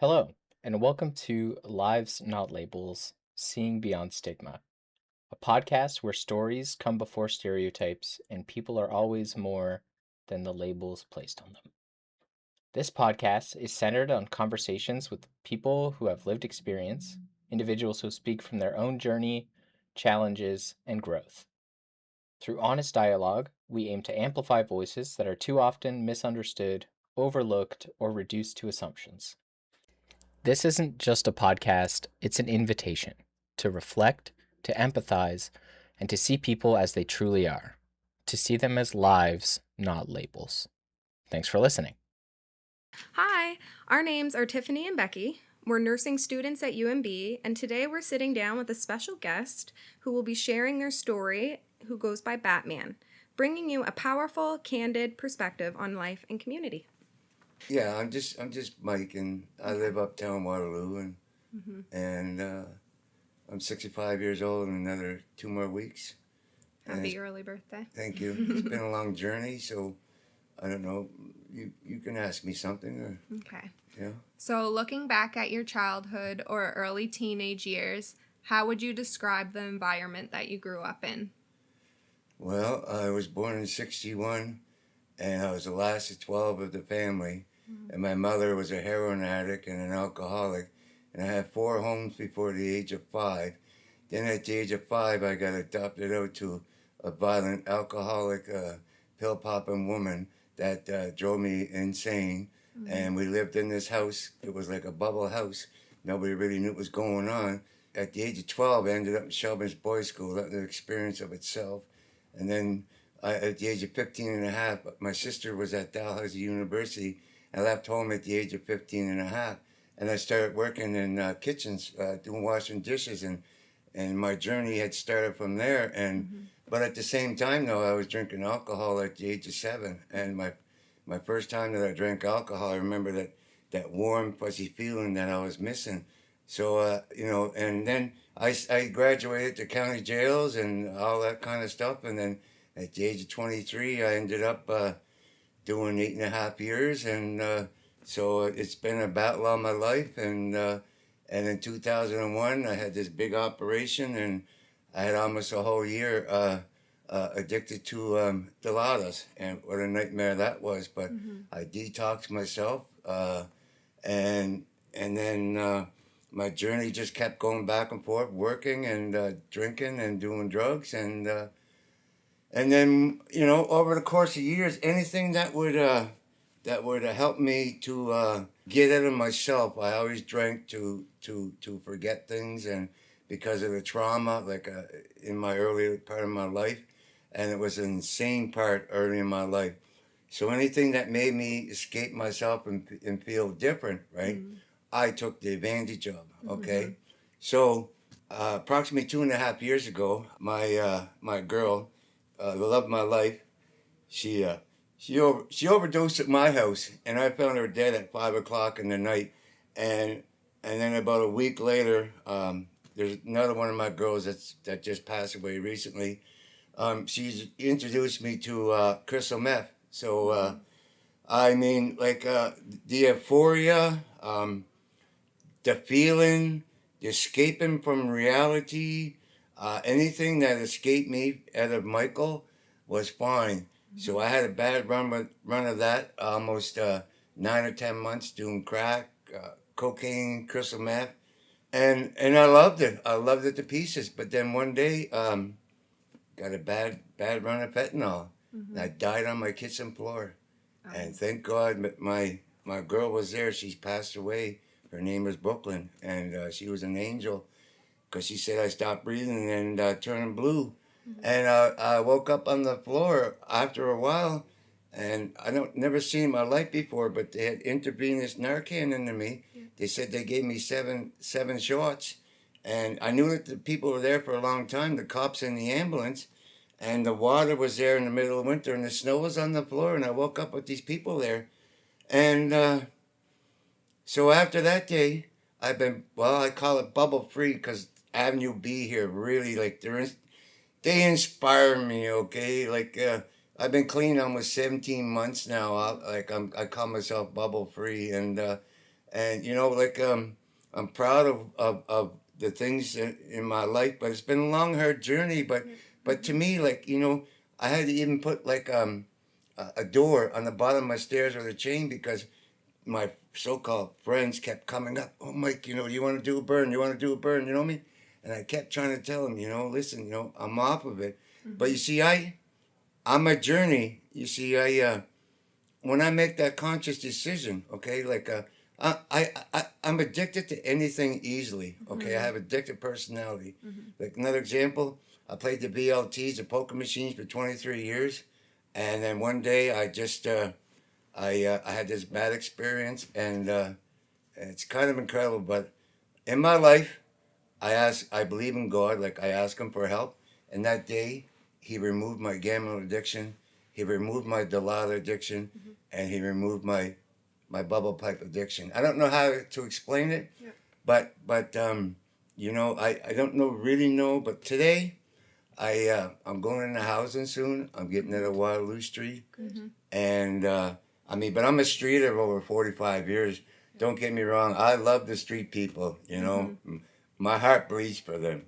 Hello, and welcome to Lives Not Labels Seeing Beyond Stigma, a podcast where stories come before stereotypes and people are always more than the labels placed on them. This podcast is centered on conversations with people who have lived experience, individuals who speak from their own journey, challenges, and growth. Through honest dialogue, we aim to amplify voices that are too often misunderstood, overlooked, or reduced to assumptions. This isn't just a podcast, it's an invitation to reflect, to empathize, and to see people as they truly are, to see them as lives, not labels. Thanks for listening. Hi, our names are Tiffany and Becky. We're nursing students at UNB, and today we're sitting down with a special guest who will be sharing their story, who goes by Batman, bringing you a powerful, candid perspective on life and community. Yeah, I'm just Mike, and I live uptown Waterloo, and I'm 65 years old in another 2 more weeks. And Happy early birthday. thank you. It's been a long journey, so I don't know. You can ask me something, or Okay. yeah. So, looking back at your childhood or early teenage years, how would you describe the environment that you grew up in? Well, I was born in '61, and I was the last of 12 of the family, and my mother was a heroin addict and an alcoholic, and I had 4 homes before the age of 5. Then at the age of 5, I got adopted out to a violent alcoholic, pill popping woman that drove me insane. And we lived in this house. It was like a bubble house. Nobody really knew what was going on. At the age of 12, I ended up in Shelburne's boys' school. That was an experience of itself. And then at the age of 15 and a half, my sister was at Dalhousie University. I left home at the age of 15 and a half. And I started working in kitchens, doing washing dishes, and my journey had started from there. And but at the same time, though, I was drinking alcohol at the age of 7. And my first time that I drank alcohol, I remember that warm, fuzzy feeling that I was missing. So and then I graduated to county jails and all that kind of stuff. And then at the age of 23, I ended up doing 8.5 years, and so it's been a battle all my life. And in 2001, I had this big operation, and I had almost a whole year addicted to Dilaudid, and what a nightmare that was. But I detoxed myself, and then my journey just kept going back and forth, working and drinking and doing drugs, and then over the course of years, anything that would help me to get out of myself. I always drank to forget things, and because of the trauma, like in my early part of my life, and it was an insane part early in my life. So anything that made me escape myself and feel different, right? I took the advantage of. Okay, so approximately 2.5 years ago, my girl, the love of my life, she she overdosed at my house, and I found her dead at 5 o'clock in the night, and then about a week later, there's another one of my girls that just passed away recently. She's introduced me to crystal meth. So I mean, like the euphoria, the feeling, the escaping from reality, anything that escaped me out of Michael was fine. So I had a bad run of that, almost 9 or 10 months doing crack, cocaine, crystal meth, and I loved it. I loved it to pieces. But then one day, got a bad run of fentanyl, and I died on my kitchen floor. And thank God my girl was there. She's passed away. Her name was Brooklyn, and she was an angel because she said I stopped breathing and turning blue. And I woke up on the floor after a while, and I don't never seen in my life before, but they had intravenous Narcan into me. They said they gave me seven shots, and I knew that the people were there for a long time, the cops and the ambulance, and the water was there in the middle of winter, and the snow was on the floor, and I woke up with these people there, and so after that day, I've been, well, I call it bubble free because Avenue B here really, like, they inspire me, okay? Like, I've been clean almost 17 months now. I call myself bubble free. And I'm proud of the things in my life, but it's been a long, hard journey. But to me, I had to even put a door on the bottom of my stairs with a chain because my so-called friends kept coming up. Oh, Mike, you want to do a burn? You want to do a burn? You know what I mean? And I kept trying to tell them, listen, I'm off of it. But you see, on my journey, you see, when I make that conscious decision, okay, I'm addicted to anything easily. Okay, I have addictive personality. Like another example, I played the BLTs, the poker machines, for 23 years, and then one day I had this bad experience, and it's kind of incredible. But in my life, I believe in God. Like I ask Him for help, and that day He removed my gambling addiction. He removed my Delata addiction, and He removed my bubble pipe addiction. I don't know how to explain it, Yeah. but I don't really know. But today I'm going into housing soon. I'm getting out of Waterloo Street, and but I'm a streeter of over 45 years. Don't get me wrong. I love the street people. My heart bleeds for them.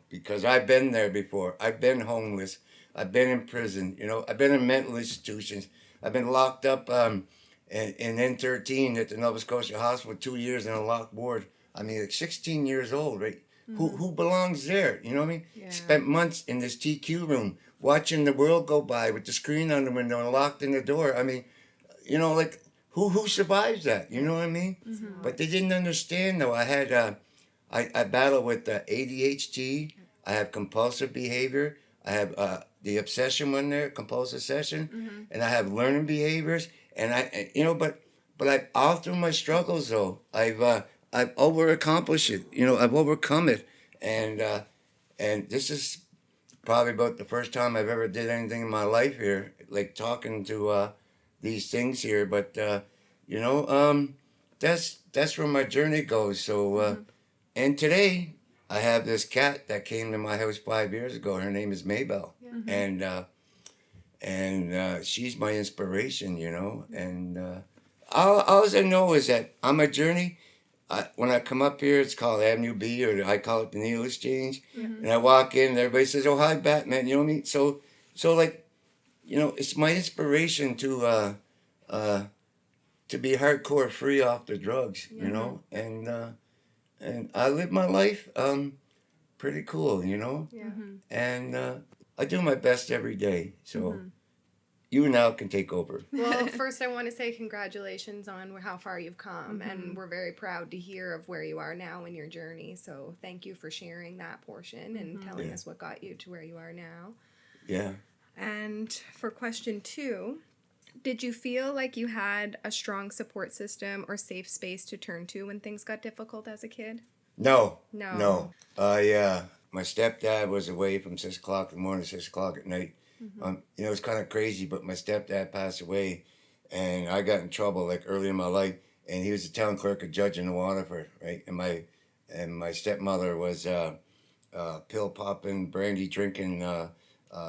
Because I've been there before. I've been homeless. I've been in prison. I've been in mental institutions. I've been locked up in N13 at the Nova Scotia Hospital 2 years in a locked ward. Like 16 years old, right? Who belongs there? You know what I mean? Yeah. Spent months in this TQ room watching the world go by with the screen on the window and locked in the door. Who survives that? You know what I mean? But they didn't understand though. I battle with ADHD. I have compulsive behavior. I have the obsession one there, compulsive obsession, and I have learning behaviors. And but all through my struggles though, I've over accomplished it. I've overcome it, and this is probably about the first time I've ever did anything in my life here, like talking to these things here. But that's where my journey goes. So and today I have this cat that came to my house 5 years ago. Her name is Maybell, and she's my inspiration. And all I know is that on my journey. When I come up here, it's called Avenue B, or I call it the Needle Exchange. And I walk in, and everybody says, "Oh, hi, Batman." You know what I mean? So it's my inspiration to be hardcore free off the drugs. And I live my life pretty cool. Yeah. And I do my best every day. So you now can take over. Well, first I want to say congratulations on how far you've come, and we're very proud to hear of where you are now in your journey. So thank you for sharing that portion and telling us what got you to where you are now. Yeah. And for question 2, did you feel like you had a strong support system or safe space to turn to when things got difficult as a kid? No. No. My stepdad was away from 6 o'clock in the morning to 6 o'clock at night. It's kind of crazy, but my stepdad passed away, and I got in trouble like early in my life. And he was a town clerk, a judge in Waterford, right? And my stepmother was pill popping, brandy drinking,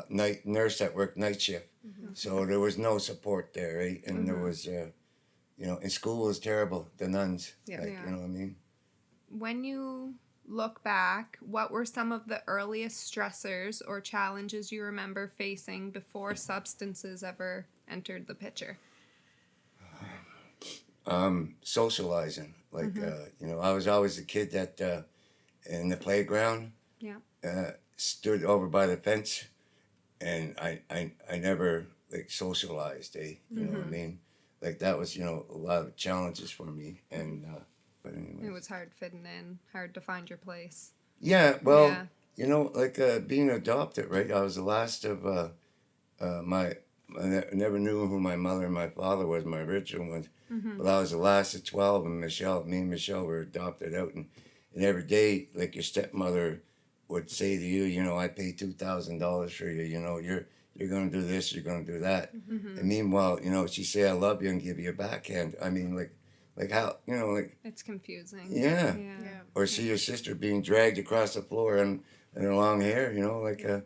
night nurse that worked night shift. So there was no support there, right? And there was, and school was terrible. The nuns, you know what I mean. When you look back, what were some of the earliest stressors or challenges you remember facing before substances ever entered the picture? Socializing. I was always the kid that in the playground stood over by the fence, and I never socialized, you know what I mean? That was, a lot of challenges for me, and but anyway. It was hard fitting in, hard to find your place. Yeah, well, being adopted, right? I was the last of I never knew who my mother and my father was, my original ones. But I was the last of 12, and me and Michelle were adopted out. And every day, your stepmother would say to you, I paid $2,000 for you, you're going to do this, you're going to do that. And meanwhile, she'd say, I love you and give you a backhand. I mean, how, It's confusing. Yeah. Or see your sister being dragged across the floor and her long hair, I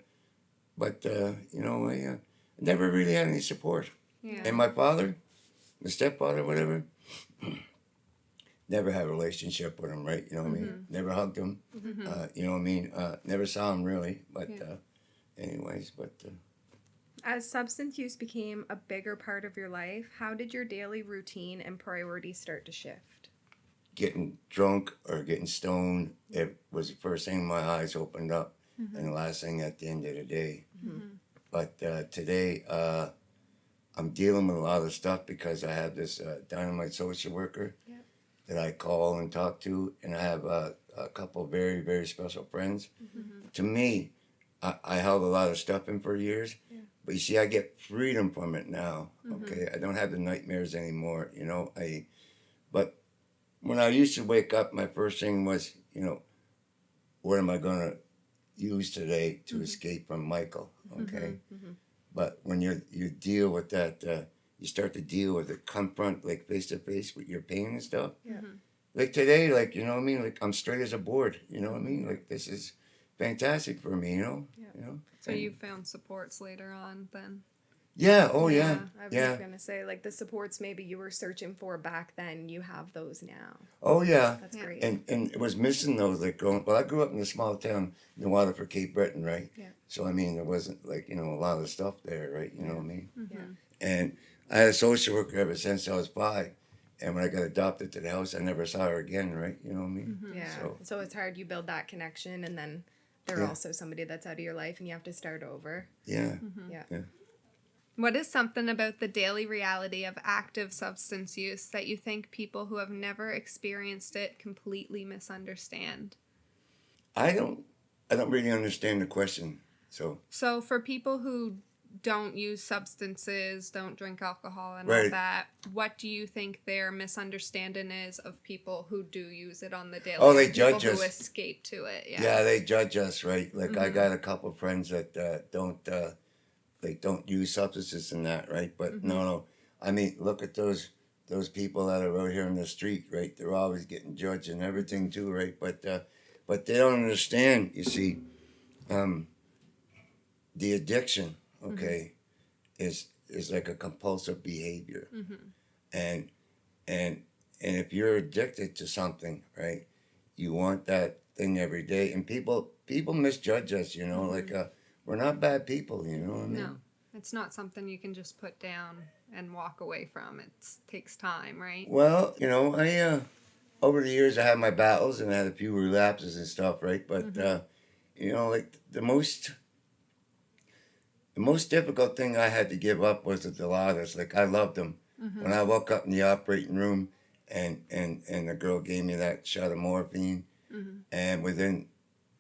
never really had any support. Yeah. And my father, the stepfather, whatever, never had a relationship with him, right? You know what I mean? Never hugged him. You know what I mean? Never saw him really, but anyways, but. As substance use became a bigger part of your life, how did your daily routine and priorities start to shift? Getting drunk or getting stoned, it was the first thing my eyes opened up and the last thing at the end of the day. But today, I'm dealing with a lot of stuff because I have this dynamite social worker that I call and talk to, and I have a couple of very, very special friends. To me, I held a lot of stuff in for years, but you see, I get freedom from it now. Okay, I don't have the nightmares anymore. You know, but when I used to wake up, my first thing was, you know, what am I gonna use today to escape from Michael? Okay, but when you deal with that, you start to deal with it, confront like face to face with your pain and stuff. Like today, like you know what I mean. Like I'm straight as a board. You know what I mean. Like this is fantastic for me. You know. You know. So you found supports later on then? Yeah. Oh yeah. I was gonna say, like, the supports maybe you were searching for back then, you have those now. Oh yeah. That's great. And it was missing those. Like growing. Well, I grew up in a small town in Waterford, Cape Breton, right? Yeah. So I mean, there wasn't like you know a lot of stuff there, right? You know what I mean. Yeah. And I had a social worker ever since I was 5. And when I got adopted to the house, I never saw her again, right? You know what I mean? Yeah. So it's hard. You build that connection, and then they're also somebody that's out of your life, and you have to start over. Yeah. Yeah. What is something about the daily reality of active substance use that you think people who have never experienced it completely misunderstand? I don't really understand the question. So for people who don't use substances, don't drink alcohol and Right. all that, what do you think their misunderstanding is of people who do use it on the daily? Oh, they people judge who us. escape to it. Yeah, they judge us, right? Like I got a couple of friends that don't use substances and that, right? But no. I mean, look at those people that are out here in the street, right? They're always getting judged and everything too, right? But they don't understand. You see, the addiction, okay, is like a compulsive behavior, and if you're addicted to something, right, you want that thing every day, and people misjudge us, you know, like we're not bad people, you know what I mean? No, it's not something you can just put down and walk away from. It takes time, right? Well, you know, I over the years I had my battles and I had a few relapses and stuff, right? But you know, like the most difficult thing I had to give up was the Dilaudid. Like I loved them. When I woke up in the operating room and the girl gave me that shot of morphine, and within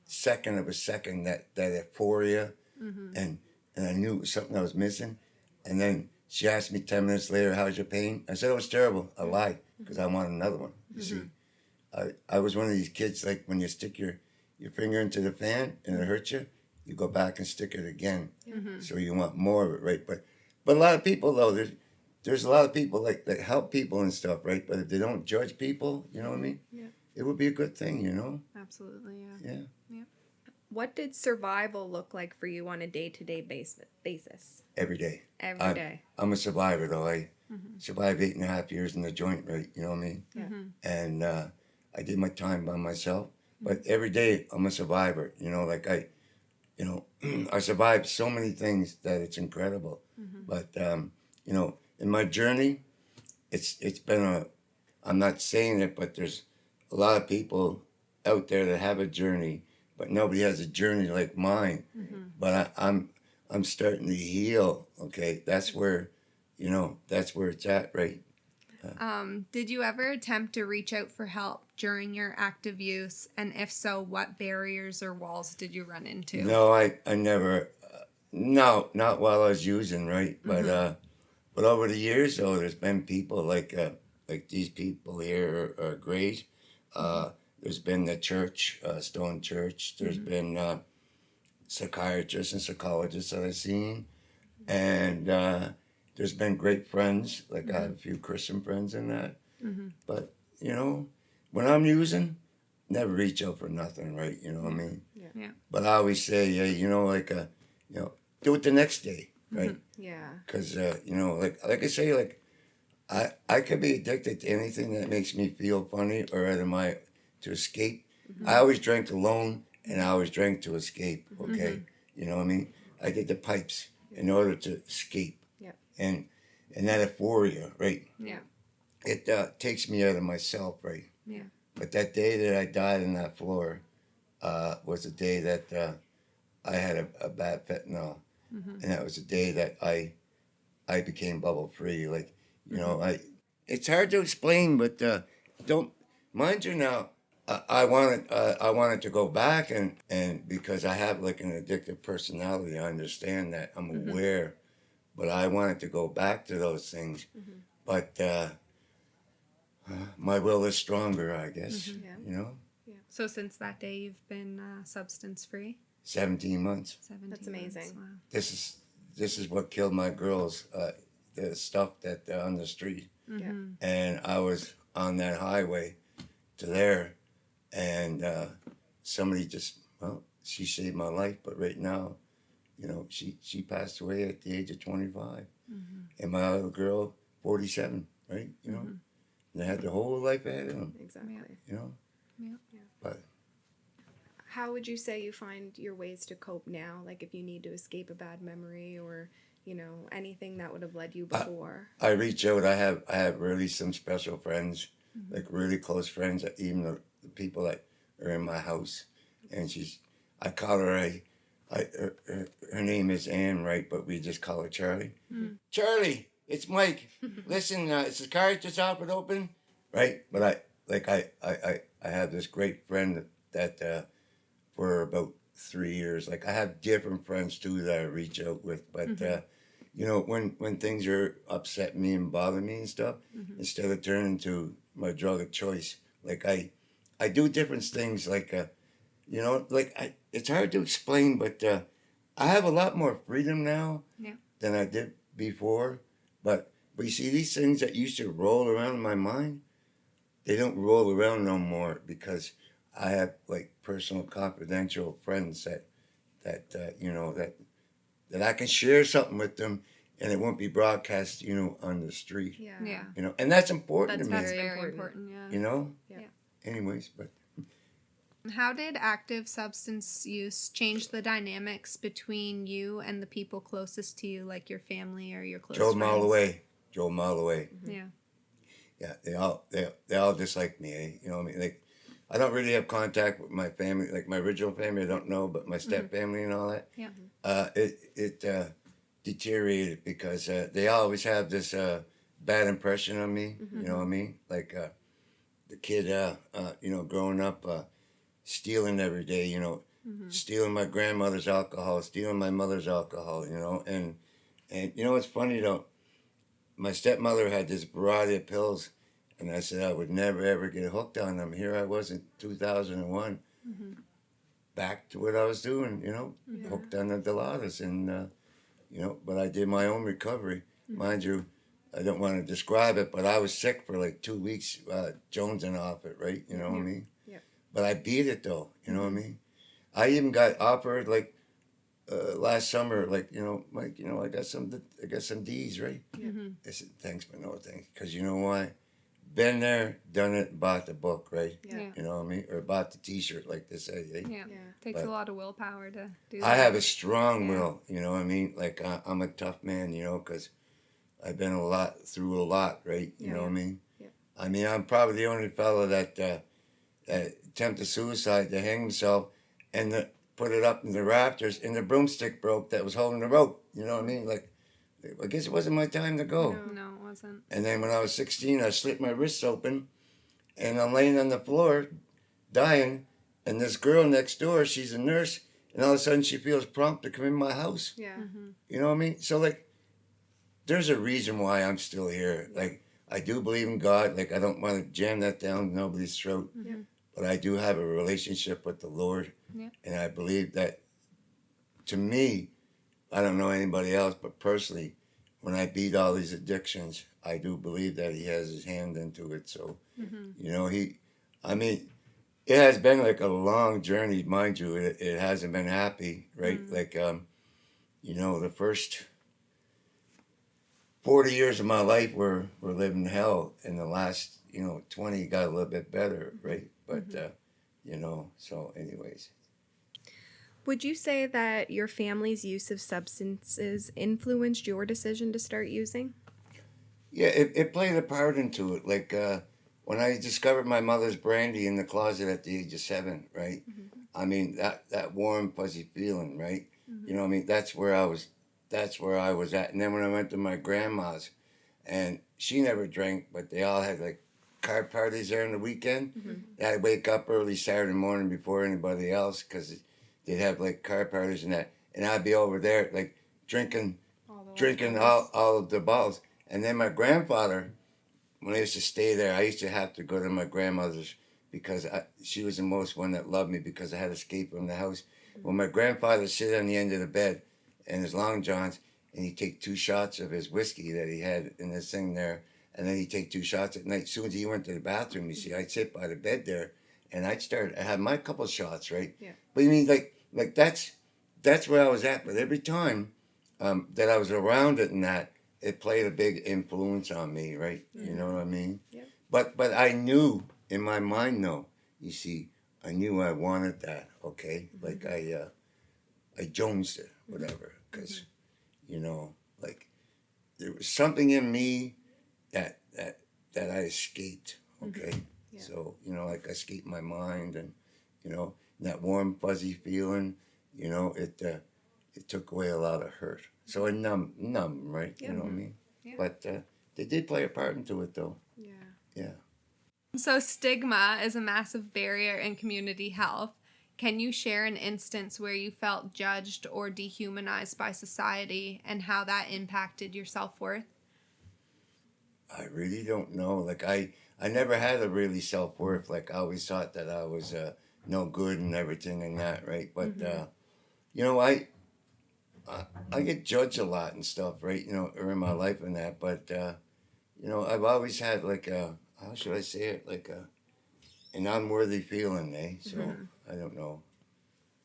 second of a second that euphoria, and I knew it was something I was missing, and then she asked me 10 minutes later, "How's your pain?" I said it was terrible. I lied because I wanted another one. You see, I was one of these kids like when you stick your finger into the fan and it hurts you, you go back and stick it again. So you want more of it, right? But a lot of people though, there's a lot of people like that help people and stuff, right? But if they don't judge people, you know what I mean? Yeah. It would be a good thing, you know? Absolutely, yeah. Yeah. What did survival look like for you on a day-to-day basis? Every day. Every day. I'm a survivor though. I survived 8.5 years in the joint, right? You know what I mean? Yeah. And I did my time by myself. But every day I'm a survivor. You know, like I survived so many things that it's incredible. But you know, in my journey, it's been I'm not saying it, but there's a lot of people out there that have a journey, but nobody has a journey like mine. But I'm starting to heal. Okay, that's where it's at, right? Did you ever attempt to reach out for help during your active use? And if so, what barriers or walls did you run into? No, I never. No, not while I was using, right? But over the years, though, there's been people like these people here are great. There's been the church, Stone Church. There's been psychiatrists and psychologists that I've seen, and there's been great friends. Like I have a few Christian friends in that. But you know, when I'm using, never reach out for nothing, right? You know what I mean? Yeah. But I always say, yeah, you know, like do it the next day, right? Yeah. Because you know, like I say, like I could be addicted to anything that makes me feel funny or to escape. I always drank alone and I always drank to escape, okay? You know what I mean? I did the pipes in order to escape. Yep. And that euphoria, right? Yeah. It takes me out of myself, right? Yeah. But that day that I died on that floor was the day that I had a bad fentanyl. And that was the day that I became bubble free. Like, you know, it's hard to explain, but don't mind you now. I wanted to go back and because I have like an addictive personality, I understand that. I'm aware, but I wanted to go back to those things. But my will is stronger, I guess. Yeah. You know, So since that day, you've been substance free. 17 months. 17 That's months. amazing. Wow. This is what killed my girls. The stuff that on the street, and I was on that highway to there, and somebody just she saved my life. But right now, you know, she passed away at the age of 25, and my other girl 47. Right, you know, and they had their whole life ahead of them. Exactly. You know, but How would you say you find your ways to cope now? Like if you need to escape a bad memory or, you know, anything that would have led you before? I reach out. I have really some special friends, like really close friends. Even the people that are in my house, and I call her her name is Ann, right? But we just call her Charlie. Charlie, it's Mike. Listen, is the car just out and open? Right? But I have this great friend that for about 3 years. Like I have different friends too that I reach out with, but you know, when things are upsetting me and bother me and stuff, instead of turning to my drug of choice, like I do different things. Like you know, like it's hard to explain, but I have a lot more freedom now than I did before. But you see, these things that used to roll around in my mind, they don't roll around no more because I have like personal confidential friends that you know that I can share something with them and it won't be broadcast, you know, on the street. Yeah. Yeah. You know, and that's important That's to me. That's Very very important. important. Yeah. You know? Yeah. Anyways, but How did active substance use change the dynamics between you and the people closest to you, like your family or your close Joe friends? mile away. Joe mile away. Yeah. Yeah, they all dislike me, eh? You know what I mean? Like I don't really have contact with my family, like my original family I don't know, but my step family and all that. Yeah. It deteriorated because they always have this bad impression of me. You know what I mean? Like the kid, you know, growing up, stealing every day. You know, stealing my grandmother's alcohol, stealing my mother's alcohol. You know, and you know what's funny though? My stepmother had this variety of pills, and I said I would never ever get hooked on them. Here I was in 2001, back to what I was doing. You know, hooked on the Dilaudid, and you know, but I did my own recovery. Mind you, I don't want to describe it, but I was sick for like 2 weeks, jonesing off it, right? You know what I mean? Yeah. But I beat it though, you know what I mean? I even got offered like last summer, like, you know, Mike, you know, I got some D's, right? I said, thanks, but no thanks. Because you know why? Been there, done it, bought the book, right? Yeah. You know what I mean? Or bought the T-shirt, like they say. Eh? Yeah. Yeah. Takes But a lot of willpower to do that. I have a strong Yeah. will, you know what I mean? Like I'm a tough man, you know, because I've been through a lot, right? You Yeah. know what I mean? Yeah. I mean, I'm probably the only fellow that attempted suicide to hang himself and put it up in the rafters and the broomstick broke that was holding the rope. You know what I mean? Like, I guess it wasn't my time to go. No, it wasn't. And then when I was 16, I slit my wrists open and I'm laying on the floor dying. And this girl next door, she's a nurse. And all of a sudden she feels prompt to come in my house. Yeah. You know what I mean? So, like, there's a reason why I'm still here. Like, I do believe in God. Like, I don't want to jam that down nobody's throat. Yeah. But I do have a relationship with the Lord. Yeah. And I believe that, to me, I don't know anybody else, but personally, when I beat all these addictions, I do believe that he has his hand into it. So, you know, I mean, it has been like a long journey, mind you. It hasn't been happy, right? Like, you know, the first 40 years of my life were living hell, and the last 20 got a little bit better, right? But so anyways. Would you say that your family's use of substances influenced your decision to start using? Yeah, it played a part into it. Like when I discovered my mother's brandy in the closet at the age of 7, right? I mean that warm fuzzy feeling, right? You know what I mean? That's where I was. That's where I was at. And then when I went to my grandma's, and she never drank, but they all had like card parties there on the weekend. I'd wake up early Saturday morning before anybody else because they'd have like card parties and that, and I'd be over there like drinking, All the drinking leftovers. all of the bottles. And then my grandfather, when I used to stay there, I used to have to go to my grandmother's because she was the most one that loved me because I had escaped from the house. When my grandfather sit on the end of the bed in his long johns, and he'd take 2 shots of his whiskey that he had in this thing there, and then he'd take 2 shots at night. As soon as he went to the bathroom, you see, I'd sit by the bed there, and I had my couple shots, right? Yeah. But you mean like that's where I was at. But every time that I was around it and that, it played a big influence on me, right? You know what I mean? Yeah. But I knew in my mind though, you see, I knew I wanted that, okay? Like I jonesed it, whatever, because like there was something in me that I escaped, okay? Yeah. So, like I escaped my mind and that warm fuzzy feeling, it took away a lot of hurt. So it numb, right? Yeah. You know what I mean? Yeah. But they did play a part into it, though. Yeah. Yeah. So, stigma is a massive barrier in community health. Can you share an instance where you felt judged or dehumanized by society and how that impacted your self-worth? I really don't know. Like I never had a really self worth. Like I always thought that I was no good and everything and that, right? But you know, I get judged a lot and stuff, right? In my life and that. But I've always had like a, how should I say it? Like an unworthy feeling, eh? So I don't know.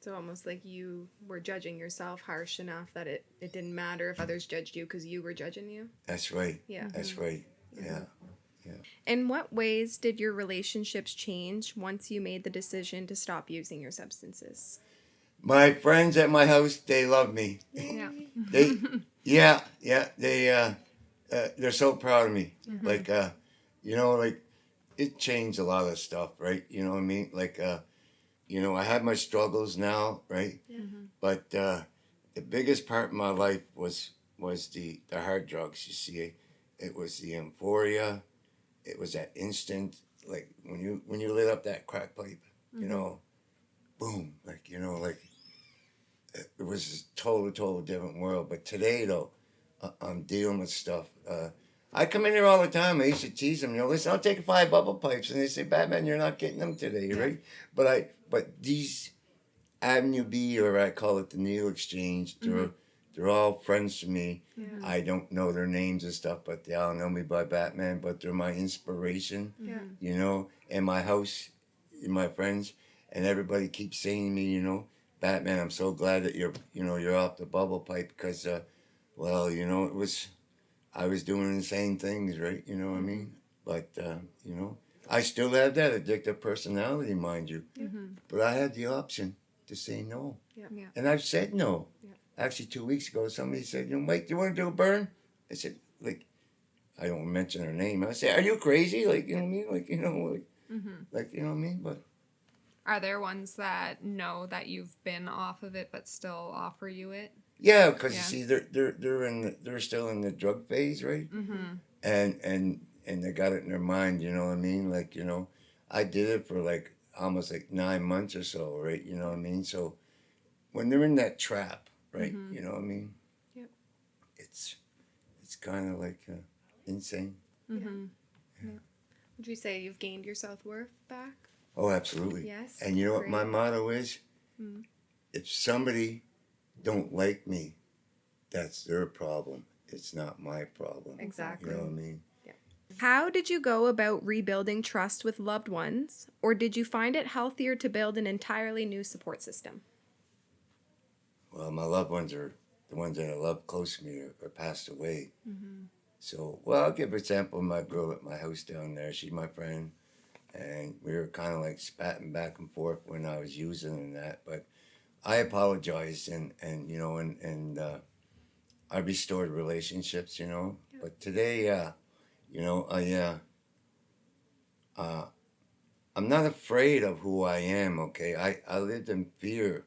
So almost like you were judging yourself harsh enough that it didn't matter if others judged you because you were judging you. That's right. Yeah. That's right. Yeah. In what ways did your relationships change once you made the decision to stop using your substances? My friends at my house, they love me. Yeah. They, yeah, they're so proud of me. Like, like it changed a lot of stuff, right? You know what I mean? Like, I have my struggles now, right? But the biggest part of my life was the hard drugs. You see, it was the euphoria. It was that instant, like when you lit up that crack pipe, boom, like it was a total different world. But today though, I'm dealing with stuff. I come in here all the time. I used to tease them, listen, I'll take 5 bubble pipes, and they say, Batman, you're not getting them today, right? But these Avenue B, or I call it the Needle Exchange, they're all friends to me. Yeah. I don't know their names and stuff, but they all know me by Batman. But they're my inspiration, Yeah. and my house, and my friends, and everybody keeps saying to me, Batman, I'm so glad that you're off the bubble pipe because, it was, I was doing insane things, right? You know what I mean? But I still have that addictive personality, mind you. But I had the option to say no. Yeah. Yeah. And I've said no. Yeah. Actually, 2 weeks ago, somebody said, Mike, do you want to do a burn? I said, like, I don't mention her name. I said, are you crazy? Like, you know what I mean? Like, like, you know what I mean? But Are there ones that know that you've been off of it but still offer you it? yeah, because Yeah. you see, they're still in the drug phase, right? And they got it in their mind. You know what I mean? Like, I did it for like almost like 9 months or so, right? You know what I mean? So when they're in that trap, right? You know what I mean? Yep. It's kind of like insane. Would you say you've gained your self-worth back? Oh, absolutely. Yes. And you know what Great. my motto is? If somebody don't like me, that's their problem. It's not my problem. Exactly. You know what I mean? How did you go about rebuilding trust with loved ones, or did you find it healthier to build an entirely new support system? Well, my loved ones are the ones that I love close to me are passed away. So, well, I'll give an example of my girl at my house down there. She's my friend, and we were kind of like spatting back and forth when I was using and that. But I apologized, and you know, and I restored relationships, you know. Yeah. But today, you know, uh, I'm not afraid of who I am. Okay, I lived in fear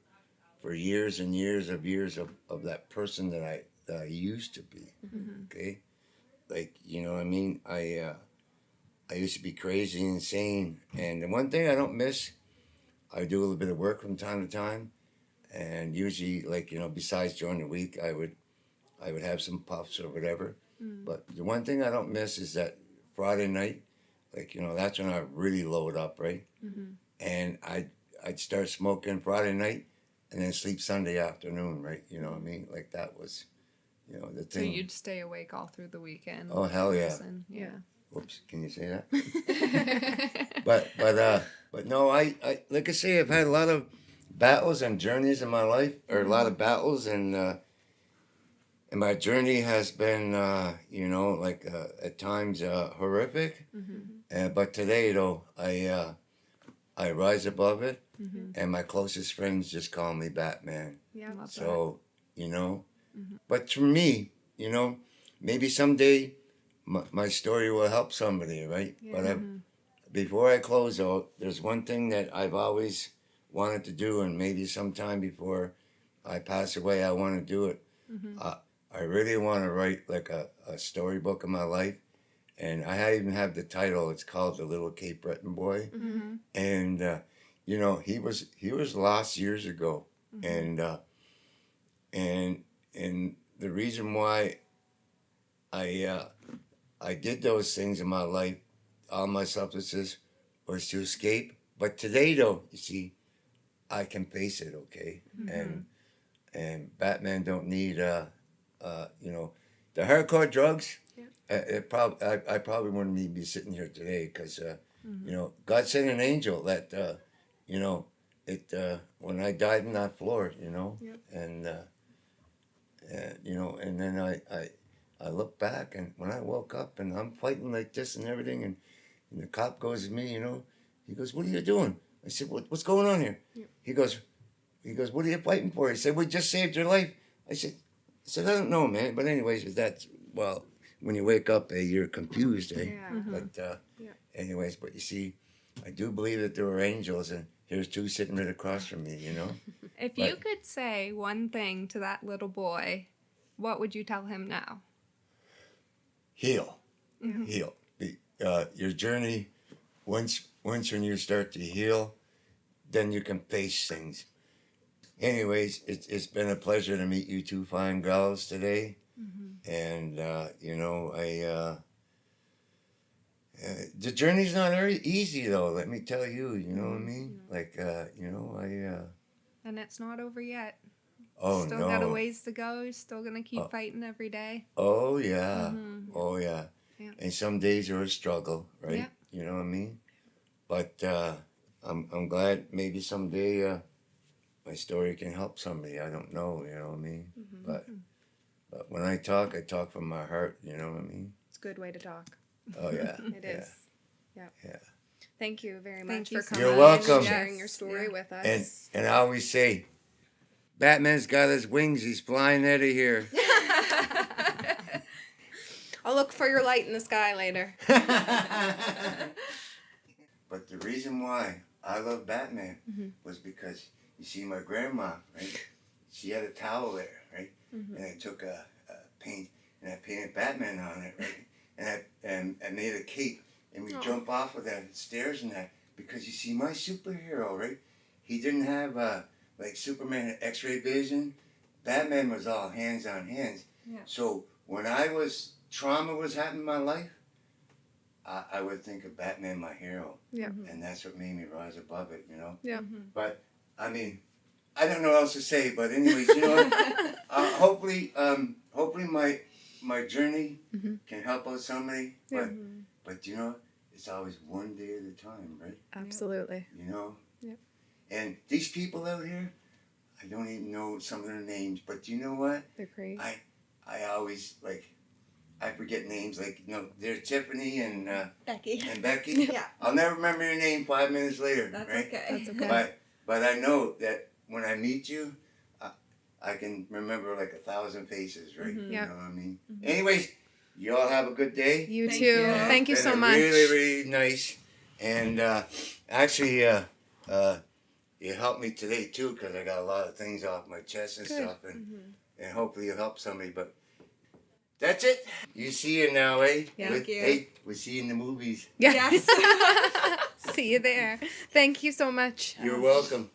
for years and years of that person that I used to be. Mm-hmm. Okay, like you know what I mean. I used to be crazy, insane, and the one thing I don't miss, I do a little bit of work from time to time, and usually, like you know, besides during the week, I would have some puffs or whatever. Mm. But the one thing I don't miss is that Friday night, like you know, that's when I really load up, right? Mm-hmm. And I'd start smoking Friday night, and then sleep Sunday afternoon, right? You know what I mean? Like that was, you know, the So thing. you'd stay awake all through the weekend. Oh hell yeah! Listen, yeah. Whoops, can you say that? But no, I like I say, I've had a lot of battles and journeys in my life, or a lot of battles, and my journey has been, you know, like at times horrific. Mm-hmm. But today, though, I rise above it, Mm-hmm. and my closest friends just call me Batman. Yeah. Love that. So, you know, Mhm. but for me, you know, maybe someday my story will help somebody, right? Yeah. But Mhm. before I close out, there's one thing that I've always wanted to do, and maybe sometime before I pass away, I want to do it. Mm-hmm. I really want to write like a storybook of my life, and I even have the title. It's called The Little Cape Breton Boy, Mm-hmm. and you know he was lost years ago, Mm-hmm. and and the reason why I I did those things in my life, all my substances, was to escape. But today, though, you see, I can face it, okay, Mm-hmm. and Batman don't need you know, the hardcore drugs. Yeah. I probably wouldn't even be sitting here today because Mm-hmm. you know God sent an angel that you know it when I died on that floor, you know, Yep. and you know, and then I look back and when I woke up and I'm fighting like this and everything, and the cop goes to me, you know, he goes, "What are you doing?" I said, "What's going on here?" Yep. He goes, "What are you fighting for?" He said, "We just saved your life." I said, "I don't know, man." But anyways, that's well, when you wake up, you're confused, eh? Yeah. Mhm. But Yeah. anyways, but you see, I do believe that there were angels, and here's two sitting right across from me, you know. If But- you could say one thing to that little boy, what would you tell him now? Heal, Yeah. heal. Your journey, once when you start to heal, then you can face things. Anyways, it's been a pleasure to meet you two fine girls today. Mm-hmm. And you know the journey's not very easy though, let me tell you, you know what I mean, Yeah. like you know And it's not over yet. oh Still got a no, ways to go. You're still gonna keep Oh. fighting every day. oh yeah, Mhm. oh yeah, Yeah. and some days are a struggle, right? Yeah. You know what I mean, but I'm glad maybe someday my story can help somebody. I don't know, you know what I mean, Mm-hmm. but when I talk from my heart, you know what I mean. It's a good way to talk. Oh yeah. It is. Yeah. Yeah. Thank you very Thank much you for so coming You're and welcome. sharing your Yes, story yeah. with us. And I always say, Batman's got his wings. He's flying out of here. I'll look for your light in the sky later. But the reason why I love Batman Mhm. was because you see my grandma, right? She had a towel there, right? Mhm. And I took a paint and I painted Batman on it, right? And I made a cape and we Aw. jump off of that stairs and that because you see my superhero, right? He didn't have like Superman had X-ray vision. Batman was all hands on hands. Yeah. So when trauma was happening in my life, I would think of Batman, my hero. Yeah. And that's what made me rise above it, you know. Yeah. But I mean, I don't know what else to say. But anyways, you know, what? Hopefully my journey Mhm. can help out somebody. Yeah. But you know, it's always one day at a time, right? Absolutely. You know. Yep. And these people out here, I don't even know some of their names. But you know what? They're great. I always like. I forget names, like, there's Tiffany and Becky. Becky. Yeah. I'll never remember your name 5 minutes later, That's right? okay. That's okay. But I know that when I meet you, I can remember like 1,000 faces, right? Mhm. You Yep. know what I mean? Anyways, you all have a good day. You Thank too. you. Thank you It's so been much. Really, really nice. And actually, you helped me today too, because I got a lot of things off my chest and Good. stuff, and hopefully you'll help somebody. But that's it. You see it now, eh? Yeah. Thank you. Hey, we see you in the movies. Yeah. Yes. See you there. Thank you so much. You're welcome.